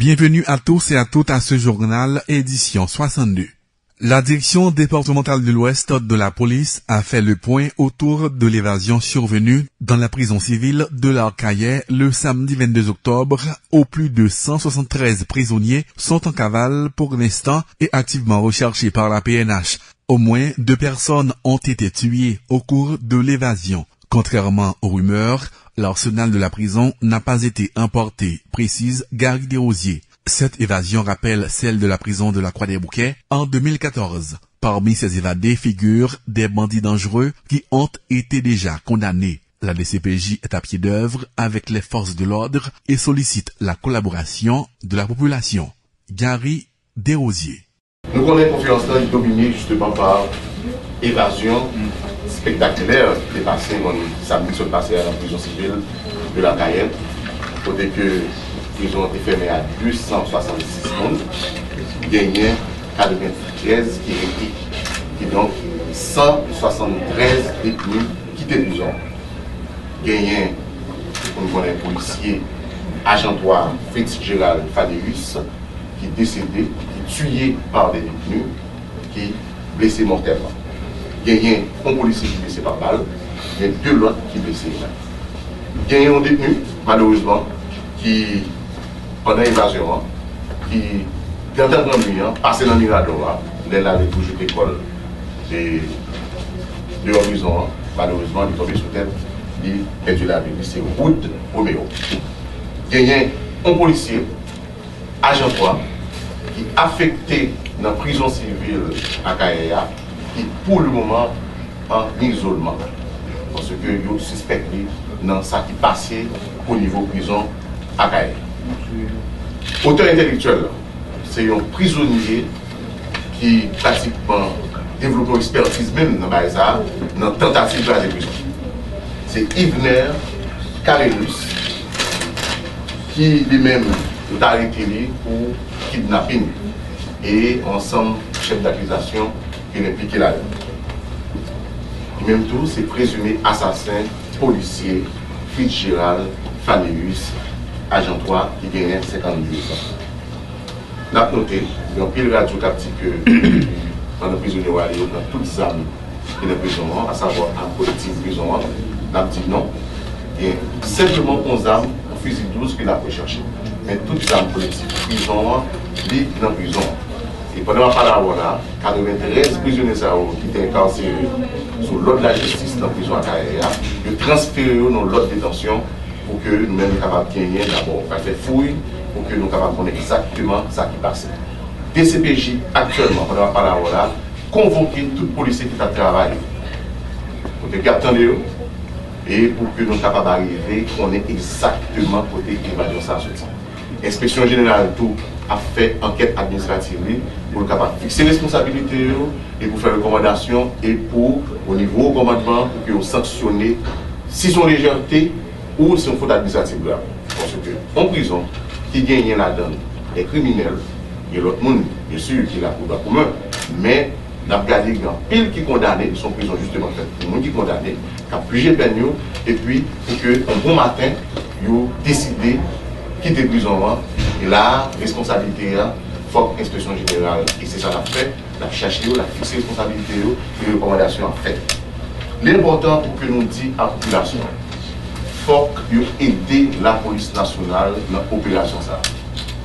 Bienvenue à tous et à toutes à ce journal édition 62. La direction départementale de l'Ouest de la police a fait le point autour de l'évasion survenue dans la prison civile de l'Arcaillet le samedi 22 octobre où plus de 173 prisonniers sont en cavale pour l'instant et activement recherchés par la PNH. Au moins 2 personnes ont été tuées au cours de l'évasion. Contrairement aux rumeurs, l'arsenal de la prison n'a pas été emporté, précise Gary Desrosiers. Cette évasion rappelle celle de la prison de la Croix-des-Bouquets en 2014. Parmi ces évadés figurent des bandits dangereux qui ont été déjà condamnés. La DCPJ est à pied d'œuvre avec les forces de l'ordre et sollicite la collaboration de la population. Gary Desrosiers. Nous connaissons confiance là, dominée justement par évasion spectaculaire qui est passé samedi passé à la prison civile de la Cayenne, côté que la prison a été fermée à 266 personnes, gagné 93 qui est donc 173 détenus qui étaient prison. Gagné, on connaît policier agent 3 Fitzgerald Fadeus qui est décédé, qui est tué par des détenus, qui est blessé mortellement. Il y a un policier qui est blessé par balle, il y a 2 autres qui sont blessés. Il y a un détenu, malheureusement, qui, pendant l'évasion, qui est en train de passer dans le Mirador, il est là avec toujours l'école de l'horizon, malheureusement, il est tombé sur tête, il a perdu la vie, c'est Wood Romeo. Il y a un policier, agent 3, qui est affecté dans la prison civile à Kaya, qui pour le moment en isolement. Parce que vous suspectez dans ce qui passait au niveau prison à Kaya. Auteur intellectuel, c'est un prisonnier qui pratiquement développe une expertise même dans la tentative de la prison. C'est Yvner Carelus qui lui-même est arrêté pour kidnapping et ensemble chef d'accusation qui est impliqué là-dedans. Et même tout, c'est présumé assassin policier Fitzgerald Fadeus, agent 3, qui gagne 52 ans. Nous avons noté, il y a un pile radio qui a dit que dans le prisonnier, dans toutes les armes qui sont en prison, à savoir en collectif prison, nous avons dit non. Il y a simplement 11 armes, un fusil 12 qu'il a recherché. Mais toutes les armes collectives prison, liées dans la prison. Et pendant la parole, 93 prisonniers qui étaient incarcérés sous l'ordre de la justice dans la prison à Kaya, de transférer dans l'ordre de détention pour que nous-mêmes capables de gagner d'abord, faire fouille pour que nous capables de connaître exactement ce qui passe. DCPJ actuellement, pendant la parole, convoquer tout policier qui a travaillé pour te garder et pour que nous soyons capables d'arriver, qu'on ait exactement côté évasion ça sorti. L'inspection générale tout a fait enquête administrative pour capable fixer les responsabilités et pour faire recommandations et pour au niveau commandement pour que vous sanctionnez si sont légèreté ou si on faute administrative grave. Parce que en prison, qui gagne là-dedans est criminel et l'autre monde, bien sûr, qui est là pour le commun, mais nous avons gardé grand pile qui condamné, son prison justement fait, le monde qui est condamné, qui a purgé peine et puis pour que un bon matin, vous décidez quitter prison et la responsabilité il faut que l'inspection générale et c'est ça l'a fait, la chercher, la fixer responsabilité et les recommandations en fait. L'important pour que nous disions à la population, il faut que nous aider la police nationale dans l'opération ça.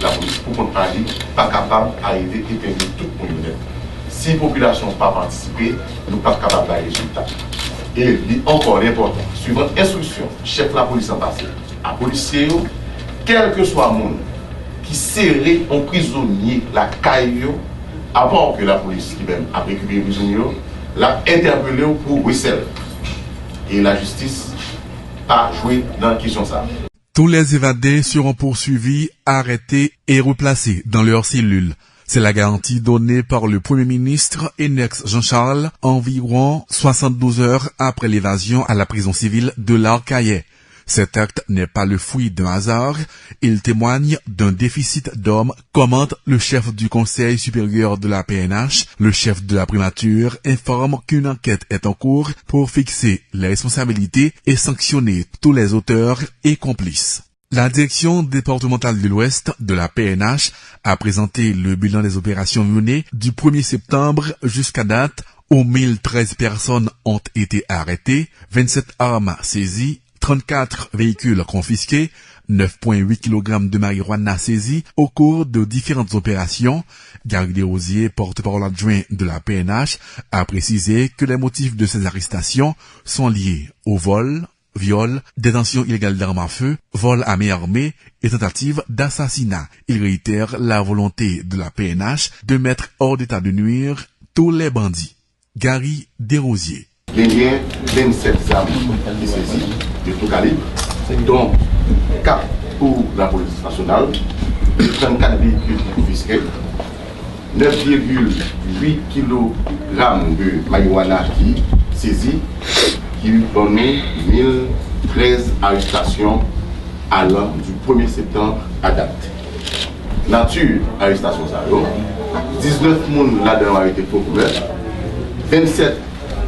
La police pour qu'on parle pas capable d'arriver à éteindre tout le monde. Si la population n'a pas participé, nous ne sommes pas capables de résultat. Et encore important, suivant l'instruction, chef de la police en passé, à policier, quel que soit le monde qui serait un prisonnier, la caillou, avant que la police qui même a récupéré les prisonniers, l'a interpellé pour recel. Et la justice a joué dans la question ça. Tous les évadés seront poursuivis, arrêtés et replacés dans leurs cellules. C'est la garantie donnée par le Premier ministre Enex Jean-Charles environ 72 heures après l'évasion à la prison civile de l'Arcaillet. Cet acte n'est pas le fruit d'un hasard, il témoigne d'un déficit d'hommes, commente le chef du Conseil supérieur de la PNH. Le chef de la primature informe qu'une enquête est en cours pour fixer les responsabilités et sanctionner tous les auteurs et complices. La direction départementale de l'Ouest de la PNH a présenté le bilan des opérations menées du 1er septembre jusqu'à date où 1013 personnes ont été arrêtées, 27 armes saisies, 34 véhicules confisqués, 9,8 kg de marijuana saisis au cours de différentes opérations. Gary Desrosiers, porte-parole adjoint de la PNH, a précisé que les motifs de ces arrestations sont liés au vol, viol, détention illégale d'armes à feu, vol à main armée et tentative d'assassinat. Il réitère la volonté de la PNH de mettre hors d'état de nuire tous les bandits. Gary Desrosiers. Il y a 27 armes qui saisies de tout calibre, dont 4 pour la police nationale, 34 véhicules confisqués, 9,8 kg de marijuana qui saisit, qui donne 1013 arrestations allant du 1er septembre à date. Nature arrestation ça, 19 personnes là-dedans ont été procurés, 27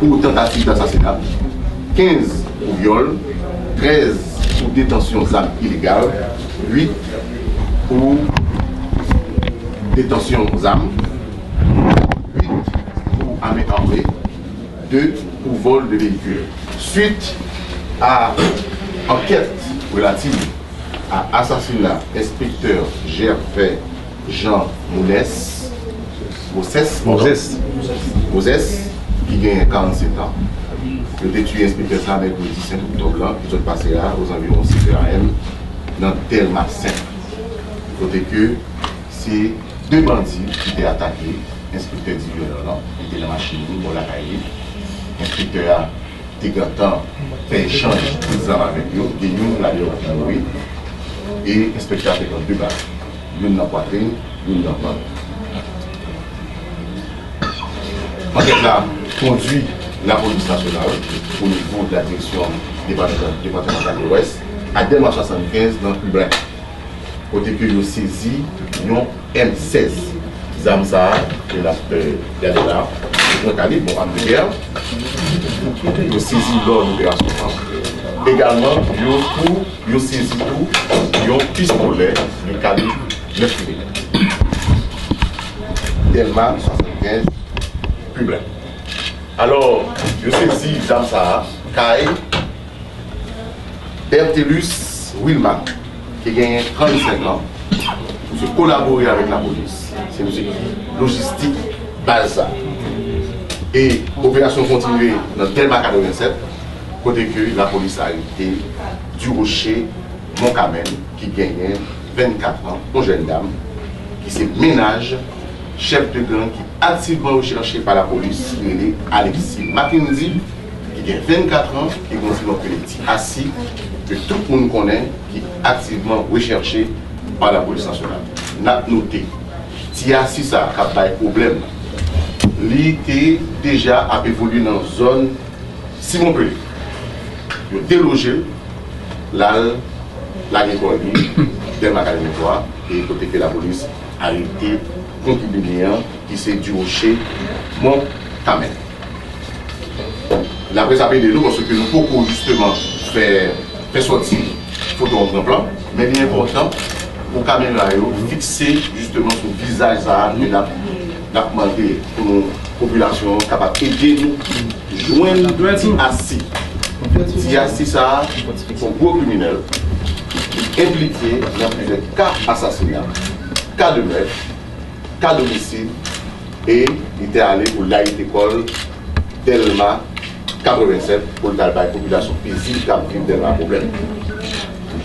pour tentative d'assassinat, 15 pour viol, 13 pour détention d'armes illégales, 8 pour détention d'armes, 8 pour armes armées, 2 pour vol de véhicules. Suite à enquête relative à assassinat inspecteur Gervais Jean Moses, qui gagne 47 ans. Le détruit inspecteur ça avec le 17 octobre, qui sont passés là aux environs 6 AM dans Delma 5. Côté que c'est 2 bandits qui étaient attaqués, inspecteur dit violent, qui était dans la machine pour la cahier. Inspecteur a temps fait échange de armes avec eux, et nous l'avons mourir. Et l'inspecteur a fait 2 balles. L'une dans la poitrine, l'une dans le ventre. Enquête là conduit la police nationale au niveau de la direction départementale de l'Ouest à Delma 75 dans le plus bref. Côté que nous saisi un M16 armes ça de la là un calibre bon arme de guerre. Nous saisi lors de l'opération. Également nous saisi tout un pistolet de calibre 9 mm. Delma 75 plus bref. Alors, je saisis Jean Sahar, Kai, Bertellus Wilman, qui gagne 35 ans, pour se collaborer avec la police. C'est une équipe logistique Balsa. Et opération continuée dans Delma 87, côté que la police a arrêté du Rocher Montcamen, qui gagne 24 ans, une jeune dame, qui se ménage, chef de gang qui est activement recherché par la police, il est Alexis Mackenzie, qui a 24 ans, qui est considéré comme les petits assis, que tout le monde connaît, qui est activement recherché par la police nationale. N'a noté, si assis ça, il y a un problème. Il était déjà évolué dans la zone Simon-Pelé. Il a délogé l'agriculture de ma carrière et côté que la police a arrêté concubinien qui s'est du Rocher Montcamen. La presse a payé de nous parce que nous pouvons justement faire sortir photo en plan, mais il est important pour caméra fixer justement son visage à nous demandé pour nos populations capables d'aider nous joindre assis. Si assis ça, sont gros criminels impliqués dans plusieurs cas d'assassinat, cas de meurtre, cas d'homicide, et il était allé pour l'école Delma 87 pour la population paisible qui a pris Delma problème.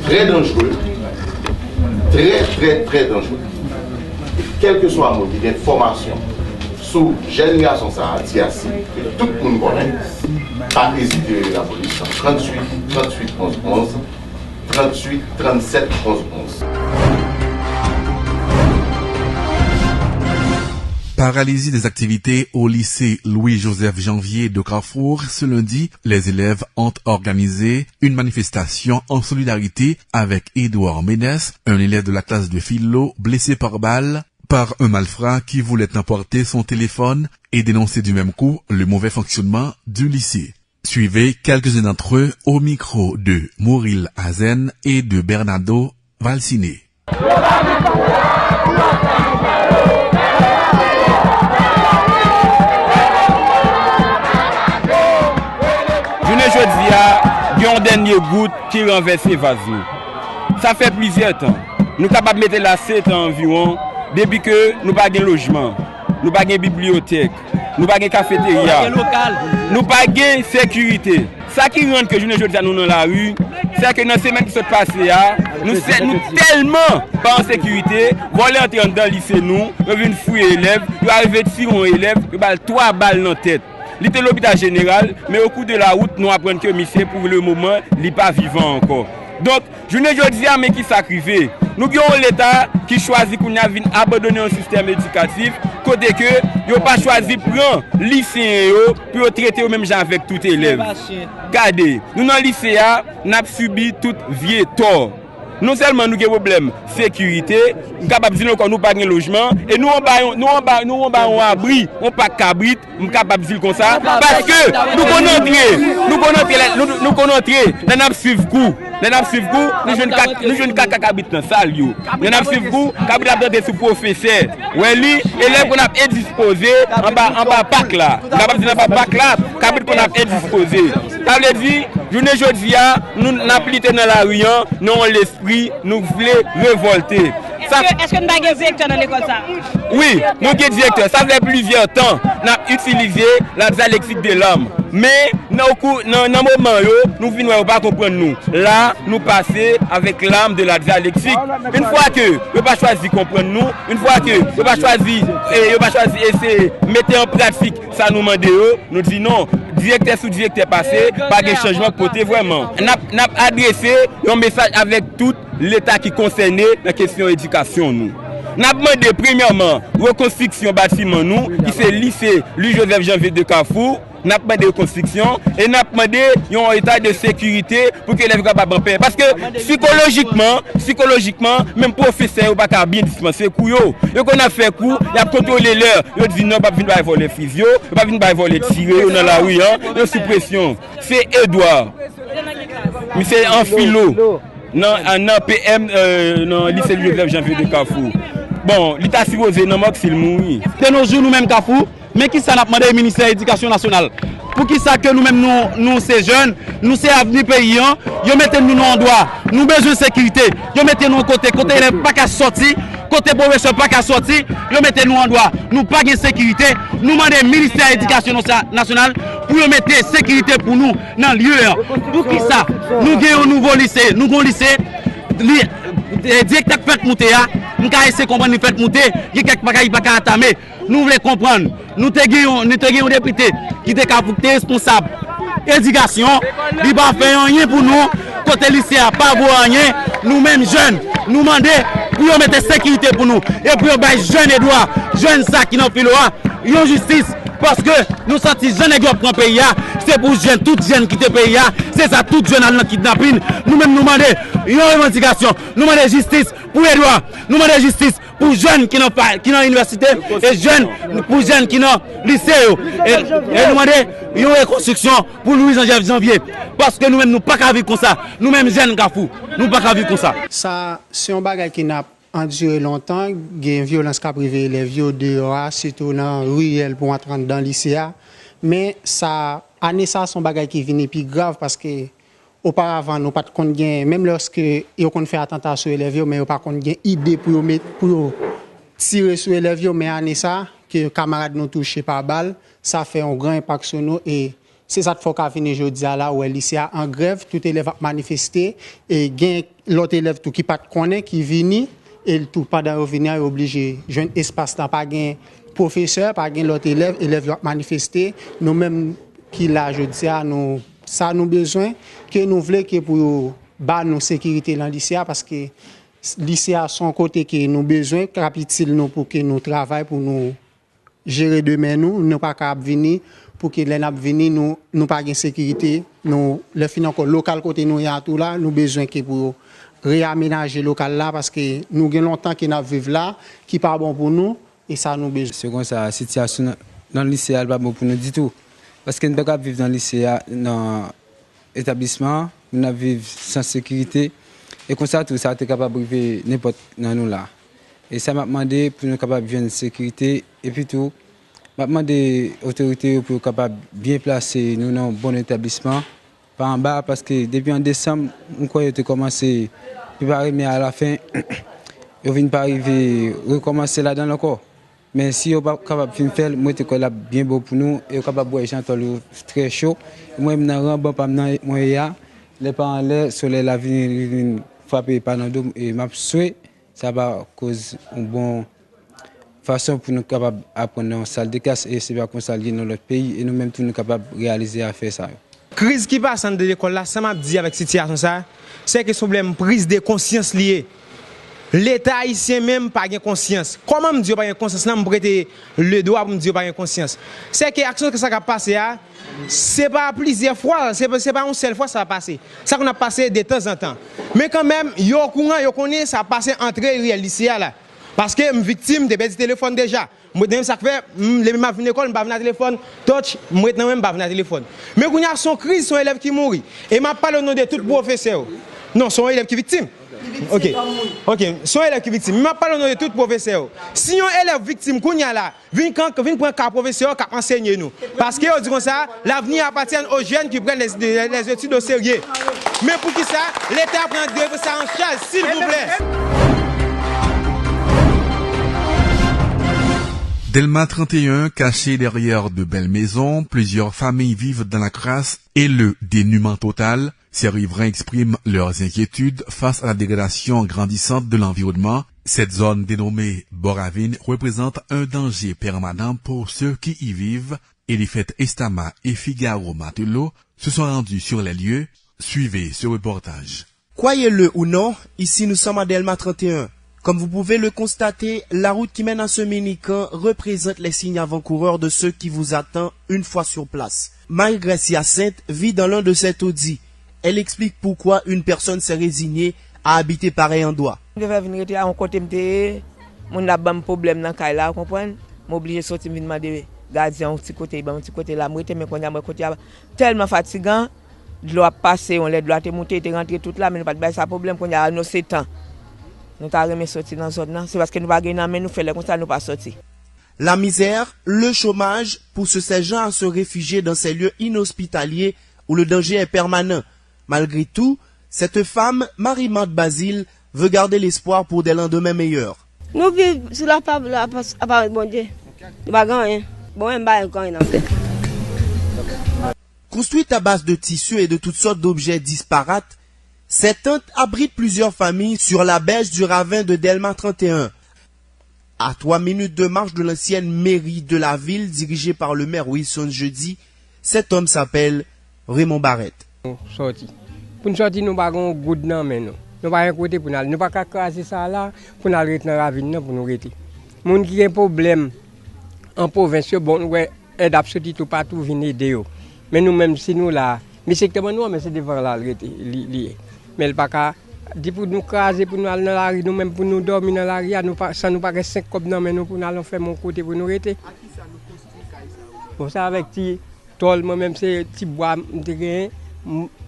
Très dangereux, très dangereux. Et quel que soit le mot d'information sur jeune garçon ça, Tiassi, que tout le monde connaît, pas hésiter la police 38 11 11, 38 37 11 11. Paralysie des activités au lycée Louis-Joseph Janvier de Carrefour. Ce lundi, les élèves ont organisé une manifestation en solidarité avec Édouard Ménès, un élève de la classe de philo blessé par balle par un malfrat qui voulait emporter son téléphone et dénoncer du même coup le mauvais fonctionnement du lycée. Suivez quelques-uns d'entre eux au micro de Mauril Hazen et de Bernardo Valciné. Jeudi, il y a un dernier goutte qui renverse les vases. Ça fait plusieurs temps. Nous sommes capables de mettre là 7 ans environ, depuis que nous n'avons pas de logement, nous n'avons pas de bibliothèque, nous n'avons pas de cafétéria, nous n'avons pas de sécurité. Ça qui rend que jeudi nous dans la rue, c'est que dans les semaines qui sont passées, nous sommes tellement pas en sécurité, voler entrer dans le lycée, nous venons fouiller les élèves, nous arrivons à tirer un élève, nous avons 3 balles dans la tête. Il était l'hôpital général, mais au cours de la route, nous apprenons que monsieur, pour le moment, il n'est pas vivant encore. Donc, je ne dis pas, mais qui s'acrive. Nous avons l'État qui choisit qu'on a abandonner un système éducatif, côté que ils n'ont pas choisi de prendre lycéens pour traiter au même genre avec tout élève. Regardez, nous dans le lycée, nous avons subi tout vieux tort. Non seulement nous avons des problèmes de sécurité, nous sommes capables de dire que nous n'avons pas de logement, et nous avons un abri, nous n'avons pas de cabrit, nous sommes capables de dire comme ça, parce que nous connaissons dans notre suivre coup. Nous jeunes caca cabrit dans la salle. Nous avons suivi coup, cabrit a sous professeur. Ouais, lui, élève qu'on a indisposé en bas pack là. Nous avons dit dans bas pack là, cabrit qu'on a indisposé. Ça veut dire, jeudi, nous n'avons pas dans la rue, nous avons l'esprit, nous voulons révolter. Est-ce que nous avons un directeur dans l'école ça? Oui, nous avons un directeur. Ça fait plusieurs temps. Nous avons utilisé la dialectique de l'homme. Mais dans le moment où nous ne venons pas comprendre nous. Là, nous passons avec l'âme de la dialectique. Une fois que nous n'avons pas choisi de comprendre nous, une fois que nous n'avons pas choisi essayer de mettre en pratique ça nous demande, nous disons non. Directeur sous directeur passé, pas de changement côté vraiment. Nous avons adressé un message avec tout l'État qui concerne la question d'éducation. Nous avons demandé premièrement reconstruction bâtiment nous, qui c'est lycée Louis-Joseph Janvier de Carrefour. Nous avons demandé reconstruction et nous avons demandé un état de sécurité pour que les élèves soient pas en paix. Parce que psychologiquement, même professeur ou pas bien dispenser coup yo. Yo qu'on a fait coup, il a contrôlé l'heure. Yo dit non, pas venir voler physio, pas venir voler tirer dans la rue yo sous pression. C'est Edouard. Mais c'est en philo. Non, PM dans lycée Louis-Joseph Janvier de Carrefour. Bon, l'état supposé non moque s'il mourit. C'est nos jours nous-mêmes Carrefour. Mais qui ça n'a demandé au ministère de l'Éducation nationale? Pour qui ça que nous-mêmes, nous ces jeunes, nous ces avenir payants, ils mettent nous en droit, nous besoin de sécurité, ils mettent nous côté élève pas qu'à sortir, côté professeur pas qu'à sortir, ils mettent nous en droit, nous pas de sécurité, nous demandons au ministère de l'Éducation nationale pour mettre sécurité pour nous dans le lieu. Pour qui ça? Nous avons un nouveau lycée, nous avons un lycée, directeur fait monter, nous avons essayé de comprendre, fait monter, il y a quelques bagages pas entamer. Nous voulons comprendre, nous avons un député qui est responsable éducation, il ne va faire rien pour nous, côté lycée, pas voir rien, nous-mêmes jeunes, nous demandons pour mettre sécurité pour nous, et pour mettre jeunes et droits, jeunes ça qui n'ont plus le droit, ils ont justice. Parce que nous sentons jeunes qui prennent le pays, c'est pour jeunes, toutes jeunes qui te pays, c'est ça, toutes jeunes dans le kidnapping. Nous-mêmes nous demandons une revendication, nous demandons justice pour les droits, nous demandons justice pour jeunes qui n'ont pas l'université et jeunes pour jeunes qui n'ont lycée. Et nous demandons une reconstruction pour Louis-Joseph Janvier. Parce que nous-mêmes nous ne pouvons pas vivre comme ça. Nous-mêmes jeunes Carrefour, nous ne pouvons pas vivre comme ça. Ça, c'est un bagage qui n'a enduré longtemps, il y a une violence qui a privé les vieux dehors, surtout dans la rue pour entrer dans le lycée. Mais ça, année ça, son bagage qui vient plus grave parce que auparavant, nous pas de gain, même lorsque ils ont fait attentat sur les élèves, mais ils n'ont pas de idée pour tirer sur les élèves, mais année ça, que les camarades nous touchent par balle, ça fait un grand impact sur nous et c'est ça qu'il faut qu'à finir aujourd'hui là où le lycée en grève, tout élève a manifesté et l'autre élève tout qui pas connaît qui vient et tout pas dans revenir obligé jeune espace dans pas gain professeur pas gain l'autre élève a manifesté nous même qui là je dis à nous ça nous besoin que nous voulons que pour bas nous sécurité dans le lycée parce que lycée a son côté que nous besoin capital nous pour que nous travaillons pour nous gérer demain nous pas capable venir pour que les n'a venir nous pas gain sécurité nous le fin encore local côté nous y a tout là nous besoin que pour réaménager local là parce que nous avons longtemps que nous vivons là qui pas bon pour nous et ça nous besoin. C'est comme ça, la situation dans le lycée n'est pas bon pour nous du tout. Parce que nous ne pouvons pas vivre dans le lycée, dans l'établissement, nous vivons sans sécurité. Et comme ça, tout ça, est capable de vivre n'importe dans nous là. Et ça m'a demandé pour nous capables de vivre en sécurité. Et puis tout, m'a demandé aux autorités pour capables bien placer nous dans un bon établissement. Pas en bas, parce que depuis en décembre, on croyait que commencé à préparer, mais à la fin, on ne vient pas arriver à recommencer là-dedans encore. Mais si on n'est pas capable de faire, moi, c'est bien beau pour nous. Et on est capable de boire un très chaud. Moi, je suis en bon, pas les parents, le soleil, la vie, frapper par nos dos. Et je souhaite ça va cause une bonne façon pour nous capables d'apprendre dans la salle de classe. Et c'est bien qu'on s'allie dans notre pays. Et nous-mêmes, nous sommes capables de réaliser à faire ça. Crise qui passe de l'école là, ça m'a dit avec cette situation ça, c'est que ce problème prise de conscience lié. L'État haïtien même pas de conscience. Comment me dire pas de conscience là, me prêter le droit pour me dire pas de conscience. C'est que l'action que ça a passé là, c'est pas plusieurs fois, c'est pas une seule fois ça a passé. Ça qu'on a passé de temps en temps. Mais quand même, yo courant, yo connaît ça a passé entre le lycée là. Parce que je suis victime de bêtises téléphone déjà. Moi, ça fait, les mêmes à l'école, je vais téléphone, touch, moi, je vais pas téléphone. Mais quand il y a son crise, son élève qui mourit. Et je parle au nom de tout professeur. Non, son élève qui est victime. Ok, son élève qui est victime. Je parle au nom de tout professeur. Si un élève victime, quand il y a là, vient prendre un professeur qui enseigne nous. Parce que, on dit comme ça, l'avenir appartient aux jeunes qui prennent les études au sérieux. Mais pour qui ça, l'État prend ça en charge, s'il vous plaît. Delma 31, caché derrière de belles maisons, plusieurs familles vivent dans la crasse et le dénuement total. Ces riverains expriment leurs inquiétudes face à la dégradation grandissante de l'environnement. Cette zone dénommée Boravine représente un danger permanent pour ceux qui y vivent. Elifet Estama et Figaro Matelot se sont rendus sur les lieux. Suivez ce reportage. Croyez-le ou non, ici nous sommes à Delma 31. Comme vous pouvez le constater, la route qui mène à ce mini-camp représente les signes avant-coureurs de ceux qui vous attendent une fois sur place. Marie-Gracia-Sainte vit dans l'un de ces taudis. Elle explique pourquoi une personne s'est résignée à habiter pareil endroit. Je vais venir à un côté, mon a un problème dans le là, vous comprenez? Je suis obligé de sortir de demander gardien un petit côté là, mais quand il y a un côté tellement fatigant, de l'eau passer, on l'aide, de l'eau monter, de rentrer tout là, mais nous pas de ça problème quand il y a nos 7 ans. Nous avons sorti dans la zone, c'est parce que nous ne pouvons pas nous faire comme ça, nous pas sortir. La misère, le chômage poussent ces gens à se réfugier dans ces lieux inhospitaliers où le danger est permanent. Malgré tout, cette femme, Marie-Mante Basile, veut garder l'espoir pour des lendemains meilleurs. Nous vivons sur la table, à bon Dieu. Nous ne rien. Bon, construite à base de tissus et de toutes sortes d'objets disparates, cette tente abrite plusieurs familles sur la berge du ravin de Delma 31. À 3 minutes de marche de l'ancienne mairie de la ville, dirigée par le maire Wilson Jeudi, cet homme s'appelle Raymond Barrette. Pour nous sortir, nous n'avons pas de goût dans mais nous. Nous n'avons pas de côté pour nous. Nous n'avons pas casser ça là pour nous arrêter dans la ville pour nous arrêter. Les gens qui ont un problème en province, bon, nous aidons absolument tout partout venir aider. Mais nous-mêmes, si nous là, mais c'est que nous, mais c'est devant la arrêter lié. Mais le pas dit pour nous craser, pour nous aller dans la rue, nous-mêmes pour nous dormir dans la rue, ça nous paraît 5 copes dans mais nous pour nous aller faire mon côté pour nous arrêter. Bon, ça avec petit tol, moi-même c'est petit bois,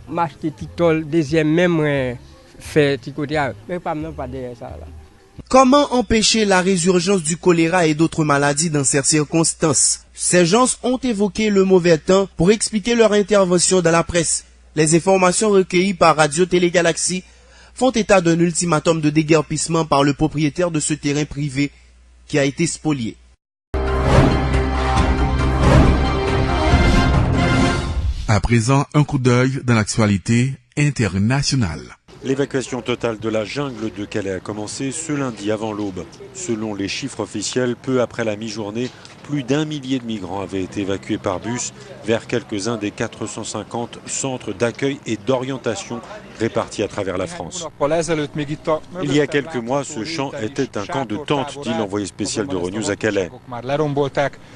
m'acheter petit tol, deuxième même fait petit côté, mais pas derrière ça là. Comment empêcher la résurgence du choléra et d'autres maladies dans ces circonstances? Ces gens ont évoqué le mauvais temps pour expliquer leur intervention dans la presse. Les informations recueillies par Radio-Télé Galaxie font état d'un ultimatum de déguerpissement par le propriétaire de ce terrain privé qui a été spolié. À présent, un coup d'œil dans l'actualité internationale. L'évacuation totale de la jungle de Calais a commencé ce lundi avant l'aube. Selon les chiffres officiels, peu après la mi-journée, plus d'1 millier de migrants avaient été évacués par bus vers quelques-uns des 450 centres d'accueil et d'orientation répartis à travers la France. Il y a quelques mois, ce champ était un camp de tente, dit l'envoyé spécial d'Euronews à Calais.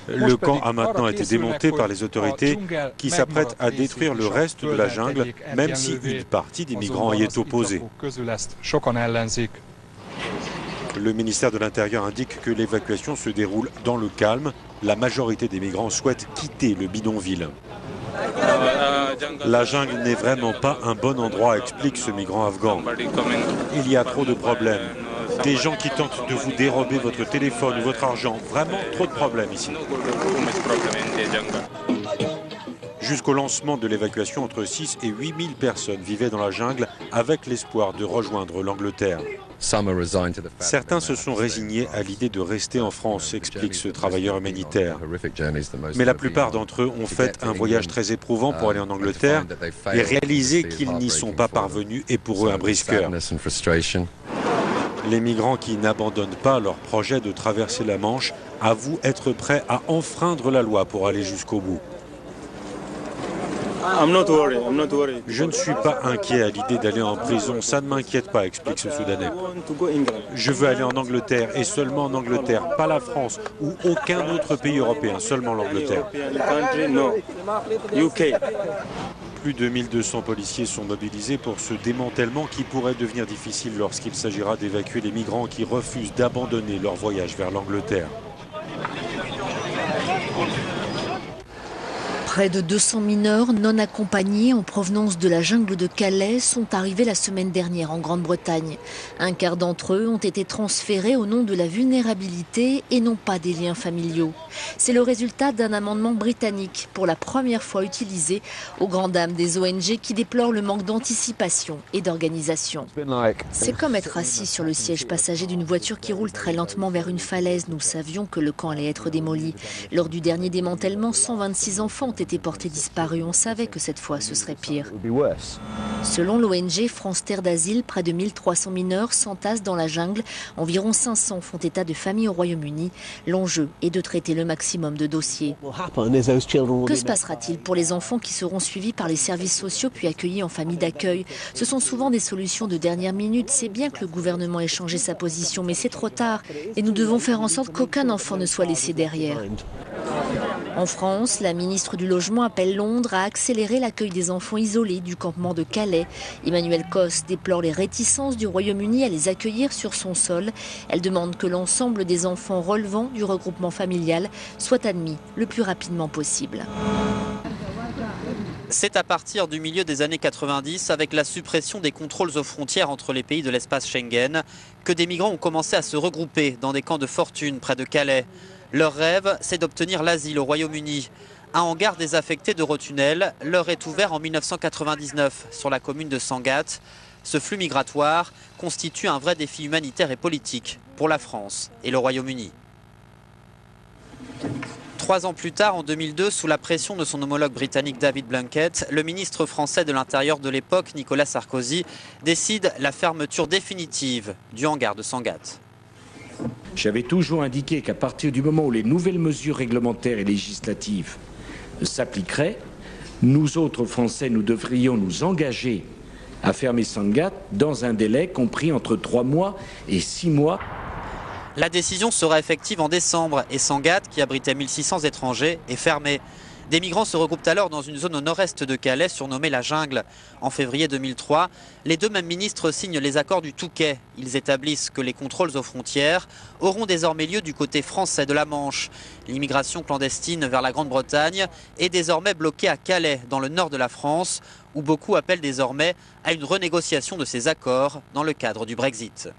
Le camp a maintenant été démonté par les autorités qui s'apprêtent à détruire le reste de la jungle, même si une partie des migrants y est opposée. Le ministère de l'Intérieur indique que l'évacuation se déroule dans le calme. La majorité des migrants souhaitent quitter le bidonville. La jungle n'est vraiment pas un bon endroit, explique ce migrant afghan. Il y a trop de problèmes. Des gens qui tentent de vous dérober votre téléphone ou votre argent. Vraiment trop de problèmes ici. Jusqu'au lancement de l'évacuation, entre 6 et 8 000 personnes vivaient dans la jungle avec l'espoir de rejoindre l'Angleterre. Certains se sont résignés à l'idée de rester en France, explique ce travailleur humanitaire. Mais la plupart d'entre eux ont fait un voyage très éprouvant pour aller en Angleterre et réaliser qu'ils n'y sont pas parvenus est pour eux un brise-cœur. Les migrants qui n'abandonnent pas leur projet de traverser la Manche avouent être prêts à enfreindre la loi pour aller jusqu'au bout. Je ne suis pas inquiet à l'idée d'aller en prison, ça ne m'inquiète pas, explique ce Soudanais. Je veux aller en Angleterre et seulement en Angleterre, pas la France ou aucun autre pays européen, seulement l'Angleterre. Plus de 1200 policiers sont mobilisés pour ce démantèlement qui pourrait devenir difficile lorsqu'il s'agira d'évacuer les migrants qui refusent d'abandonner leur voyage vers l'Angleterre. Près de 200 mineurs non accompagnés en provenance de la jungle de Calais sont arrivés la semaine dernière en Grande-Bretagne. Un quart d'entre eux ont été transférés au nom de la vulnérabilité et non pas des liens familiaux. C'est le résultat d'un amendement britannique pour la première fois utilisé aux grandes dames des ONG qui déplorent le manque d'anticipation et d'organisation. C'est comme être assis sur le siège passager d'une voiture qui roule très lentement vers une falaise. Nous savions que le camp allait être démoli. Lors du dernier démantèlement, 126 enfants ont été portés disparus. On savait que cette fois, ce serait pire. Selon l'ONG France Terre d'Asile, près de 1300 mineurs s'entassent dans la jungle. Environ 500 font état de familles au Royaume-Uni. L'enjeu est de traiter le maximum de dossiers. Que se passera-t-il pour les enfants qui seront suivis par les services sociaux puis accueillis en famille d'accueil? Ce sont souvent des solutions de dernière minute. C'est bien que le gouvernement ait changé sa position, mais c'est trop tard. Et nous devons faire en sorte qu'aucun enfant ne soit laissé derrière. En France, la ministre du Logement appelle Londres à accélérer l'accueil des enfants isolés du campement de Calais. Emmanuel Cos déplore les réticences du Royaume-Uni à les accueillir sur son sol. Elle demande que l'ensemble des enfants relevant du regroupement familial soient admis le plus rapidement possible. C'est à partir du milieu des années 90, avec la suppression des contrôles aux frontières entre les pays de l'espace Schengen, que des migrants ont commencé à se regrouper dans des camps de fortune près de Calais. Leur rêve, c'est d'obtenir l'asile au Royaume-Uni. Un hangar désaffecté d'Eurotunnel leur est ouvert en 1999 sur la commune de Sangatte. Ce flux migratoire constitue un vrai défi humanitaire et politique pour la France et le Royaume-Uni. 3 ans plus tard, en 2002, sous la pression de son homologue britannique David Blunkett, le ministre français de l'Intérieur de l'époque, Nicolas Sarkozy, décide la fermeture définitive du hangar de Sangatte. J'avais toujours indiqué qu'à partir du moment où les nouvelles mesures réglementaires et législatives s'appliqueraient, nous autres Français, nous devrions nous engager à fermer Sangatte dans un délai compris entre 3 mois et 6 mois. La décision sera effective en décembre et Sangatte, qui abritait 1600 étrangers, est fermée. Des migrants se regroupent alors dans une zone au nord-est de Calais surnommée la Jungle. En février 2003, les deux mêmes ministres signent les accords du Touquet. Ils établissent que les contrôles aux frontières auront désormais lieu du côté français de la Manche. L'immigration clandestine vers la Grande-Bretagne est désormais bloquée à Calais, dans le nord de la France, où beaucoup appellent désormais à une renégociation de ces accords dans le cadre du Brexit.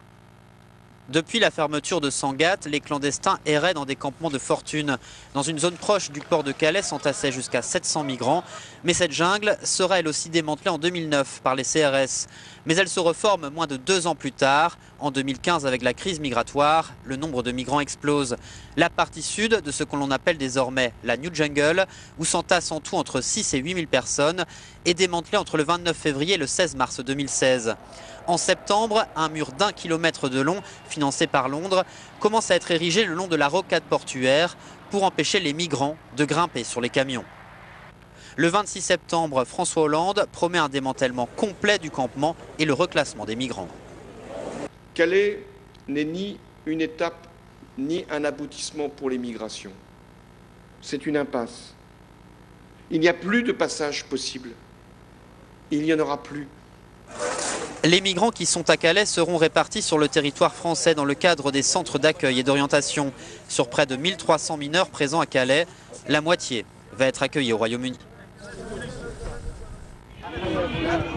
Depuis la fermeture de Sangatte, les clandestins erraient dans des campements de fortune. Dans une zone proche du port de Calais s'entassaient jusqu'à 700 migrants. Mais cette jungle sera elle aussi démantelée en 2009 par les CRS. Mais elle se reforme moins de 2 ans plus tard. En 2015, avec la crise migratoire, le nombre de migrants explose. La partie sud de ce que l'on appelle désormais la New Jungle, où s'entassent en tout entre 6 et 8 000 personnes, est démantelée entre le 29 février et le 16 mars 2016. En septembre, un mur d'1 kilomètre de long, financé par Londres, commence à être érigé le long de la rocade portuaire pour empêcher les migrants de grimper sur les camions. Le 26 septembre, François Hollande promet un démantèlement complet du campement et le reclassement des migrants. Calais n'est ni une étape ni un aboutissement pour les migrations. C'est une impasse. Il n'y a plus de passage possible. Il n'y en aura plus. Les migrants qui sont à Calais seront répartis sur le territoire français dans le cadre des centres d'accueil et d'orientation. Sur près de 1300 mineurs présents à Calais, la moitié va être accueillie au Royaume-Uni.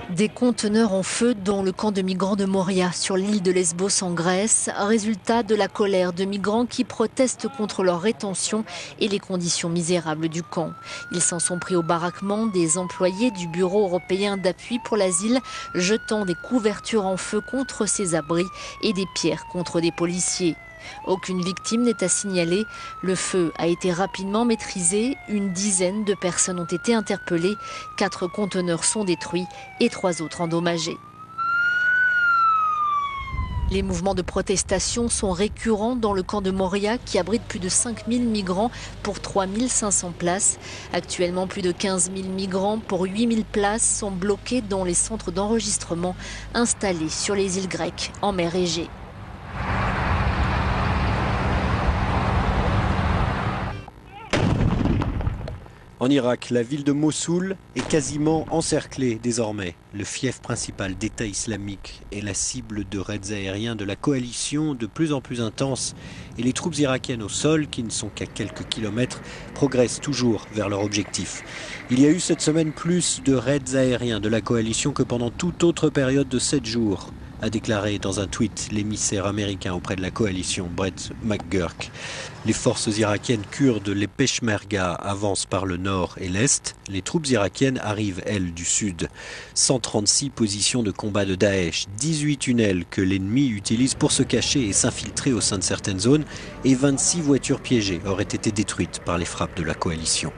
Des conteneurs en feu dans le camp de migrants de Moria, sur l'île de Lesbos en Grèce, résultat de la colère de migrants qui protestent contre leur rétention et les conditions misérables du camp. Ils s'en sont pris au baraquement des employés du Bureau européen d'appui pour l'asile, jetant des couvertures en feu contre ces abris et des pierres contre des policiers. Aucune victime n'est à signaler. Le feu a été rapidement maîtrisé. Une dizaine de personnes ont été interpellées. 4 conteneurs sont détruits et 3 autres endommagés. Les mouvements de protestation sont récurrents dans le camp de Moria qui abrite plus de 5000 migrants pour 3500 places. Actuellement, plus de 15 000 migrants pour 8000 places sont bloqués dans les centres d'enregistrement installés sur les îles grecques en mer Égée. En Irak, la ville de Mossoul est quasiment encerclée désormais. Le fief principal d'État islamique est la cible de raids aériens de la coalition de plus en plus intenses. Et les troupes irakiennes au sol, qui ne sont qu'à quelques kilomètres, progressent toujours vers leur objectif. Il y a eu cette semaine plus de raids aériens de la coalition que pendant toute autre période de 7 jours, a déclaré dans un tweet l'émissaire américain auprès de la coalition, Brett McGurk. Les forces irakiennes kurdes, les Peshmerga, avancent par le nord et l'est. Les troupes irakiennes arrivent, elles, du sud. 136 positions de combat de Daesh, 18 tunnels que l'ennemi utilise pour se cacher et s'infiltrer au sein de certaines zones, et 26 voitures piégées auraient été détruites par les frappes de la coalition.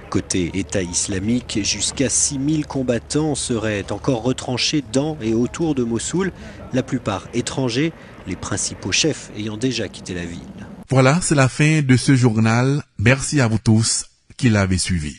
Côté État islamique, jusqu'à 6000 combattants seraient encore retranchés dans et autour de Mossoul, la plupart étrangers, les principaux chefs ayant déjà quitté la ville. Voilà, c'est la fin de ce journal. Merci à vous tous qui l'avez suivi.